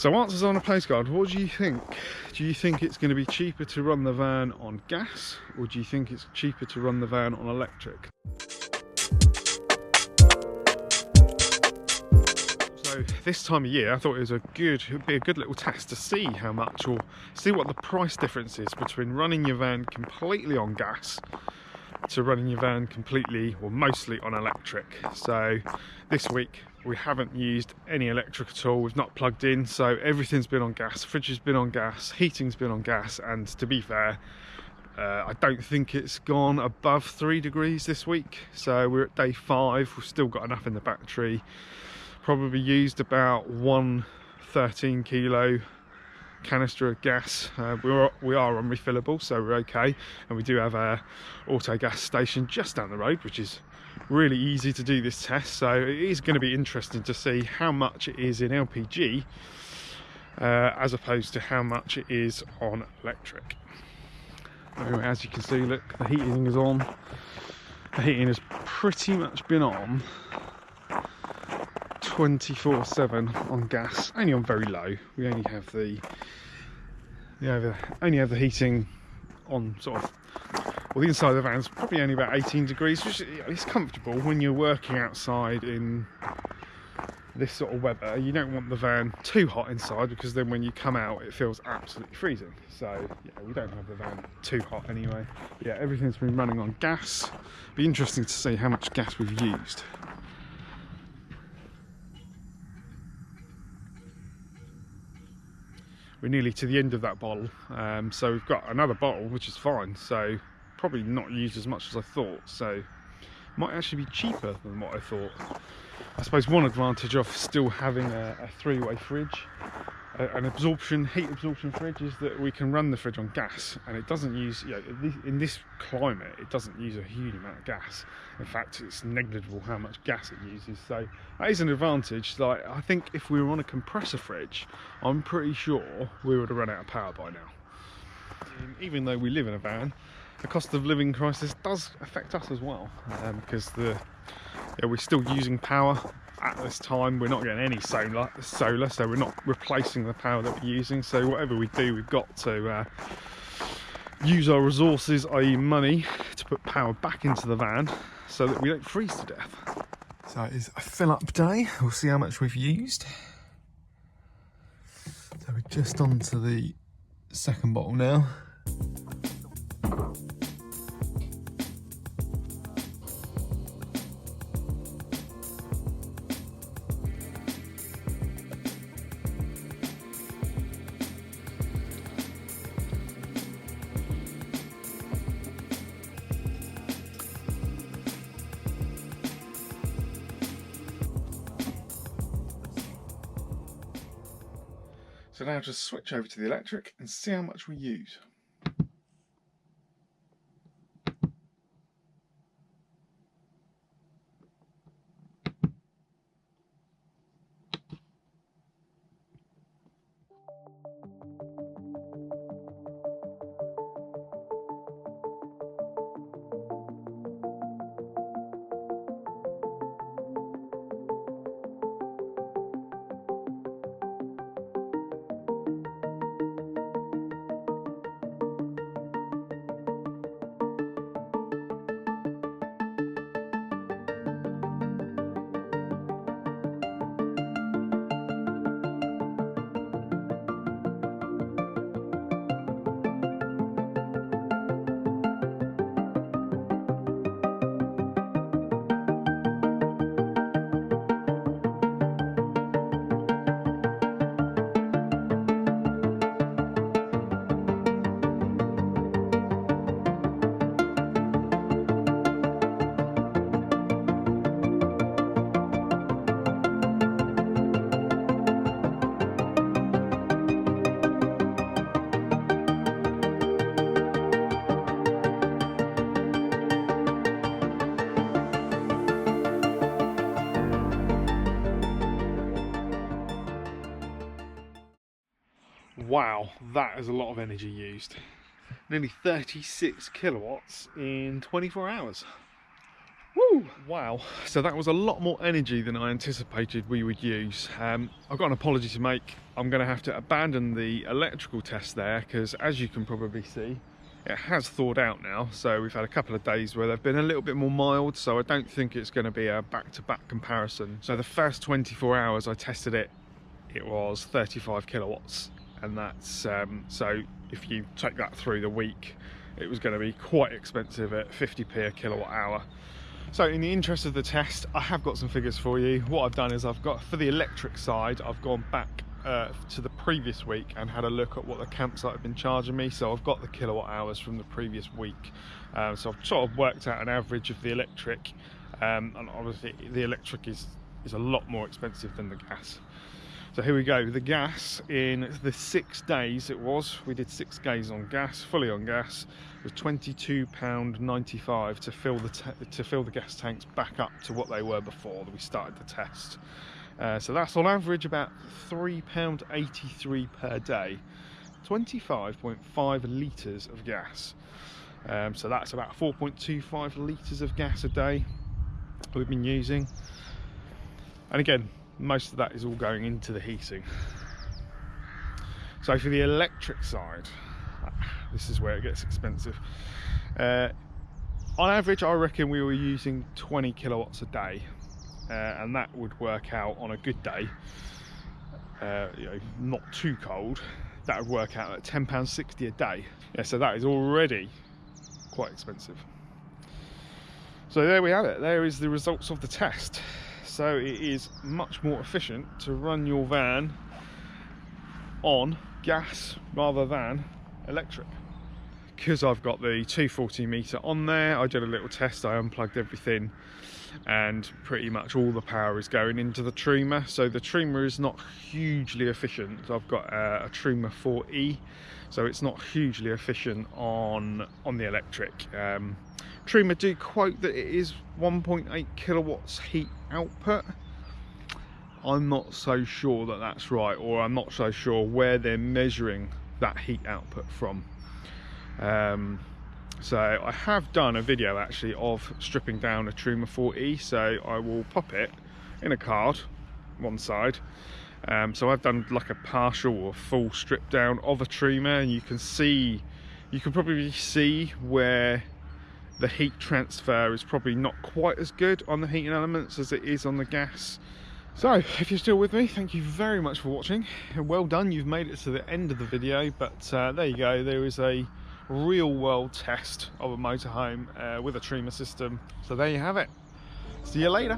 So answers on a postcard, what do you think? Do you think it's going to be cheaper to run the van on gas, or do you think it's cheaper to run the van on electric? So this time of year I thought it would be a good little test to see how much, or see what the price difference is between running your van completely on gas to running your van completely or mostly on electric. So this week we haven't used any electric at all, we've not plugged in, so everything's been on gas. Fridge has been on gas, heating's been on gas, and to be fair, I don't think it's gone above 3 degrees this week. So we're at day 5, we've still got enough in the battery. Probably used about 1 13 kilo canister of gas. We are on refillable, so we're okay, and we do have a auto gas station just down the road, which is really easy to do this test. So it is going to be interesting to see how much it is in LPG as opposed to how much it is on electric. Anyway, as you can see, look, the heating is on. The heating has pretty much been on 24/7 on gas, only on very low. We only have the heating on sort of, well, the inside of the van's probably only about 18 degrees, which is comfortable when you're working outside in this sort of weather. You don't want the van too hot inside, because then when you come out it feels absolutely freezing. So yeah, we don't have the van too hot anyway. But yeah, everything's been running on gas. Be interesting to see how much gas we've used. We're nearly to the end of that bottle, so we've got another bottle, which is fine. So probably not used as much as I thought, so might actually be cheaper than what I thought. I suppose one advantage of still having a 3-way fridge, an heat absorption fridge, is that we can run the fridge on gas, and it doesn't use, in this climate, it doesn't use a huge amount of gas. In fact, it's negligible how much gas it uses, so that is an advantage. Like, I think if we were on a compressor fridge, I'm pretty sure we would have run out of power by now. Even though we live in a van, the cost of living crisis does affect us as well, because we're still using power at this time. We're not getting any solar, so we're not replacing the power that we're using. So whatever we do, we've got to use our resources, i.e. money, to put power back into the van so that we don't freeze to death. So it is a fill up day. We'll see how much we've used. So we're just on to the second bottle now. So now just switch over to the electric and see how much we use. Wow, that is a lot of energy used. Nearly 36 kilowatts in 24 hours. Woo! Wow, so that was a lot more energy than I anticipated we would use. I've got an apology to make. I'm going to have to abandon the electrical test there because, as you can probably see, it has thawed out now. So we've had a couple of days where they've been a little bit more mild, so I don't think it's going to be a back-to-back comparison. So the first 24 hours I tested it, it was 35 kilowatts, and that's so if you take that through the week, it was going to be quite expensive at 50p a kilowatt hour. So in the interest of the test, I have got some figures for you. What I've done is I've got, for the electric side, I've gone back to the previous week and had a look at what the campsite have been charging me. So I've got the kilowatt hours from the previous week. So I've sort of worked out an average of the electric, and obviously the electric is a lot more expensive than the gas. So here we go. The gas, in the 6 days we did 6 days on gas, fully on gas, was £22.95 to fill the gas tanks back up to what they were before we started the test. So that's on average about £3.83 per day, 25.5 litres of gas. So that's about 4.25 litres of gas a day we've been using. And again, most of that is all going into the heating. So for the electric side, this is where it gets expensive. On average, I reckon we were using 20 kilowatts a day, and that would work out on a good day, you know, not too cold, that would work out at £10.60 a day. Yeah, so that is already quite expensive. So there we have it. There is the results of the test. So it is much more efficient to run your van on gas rather than electric. Because I've got the 240 meter on there, I did a little test, I unplugged everything, and pretty much all the power is going into the Truma. So the Truma is not hugely efficient. I've got a Truma 4E, so it's not hugely efficient on the electric. Truma do quote that it is 1.8 kilowatts heat output. I'm not so sure that that's right, or I'm not so sure where they're measuring that heat output from. So I have done a video actually of stripping down a Truma 4E, so I will pop it in a card one side. So I've done like a partial or full strip down of a Truma, and you can probably see where the heat transfer is probably not quite as good on the heating elements as it is on the gas. So if you're still with me, thank you very much for watching. Well done, you've made it to the end of the video. But there you go, there is a real world test of a motorhome with a Truma system. So there you have it. See you later.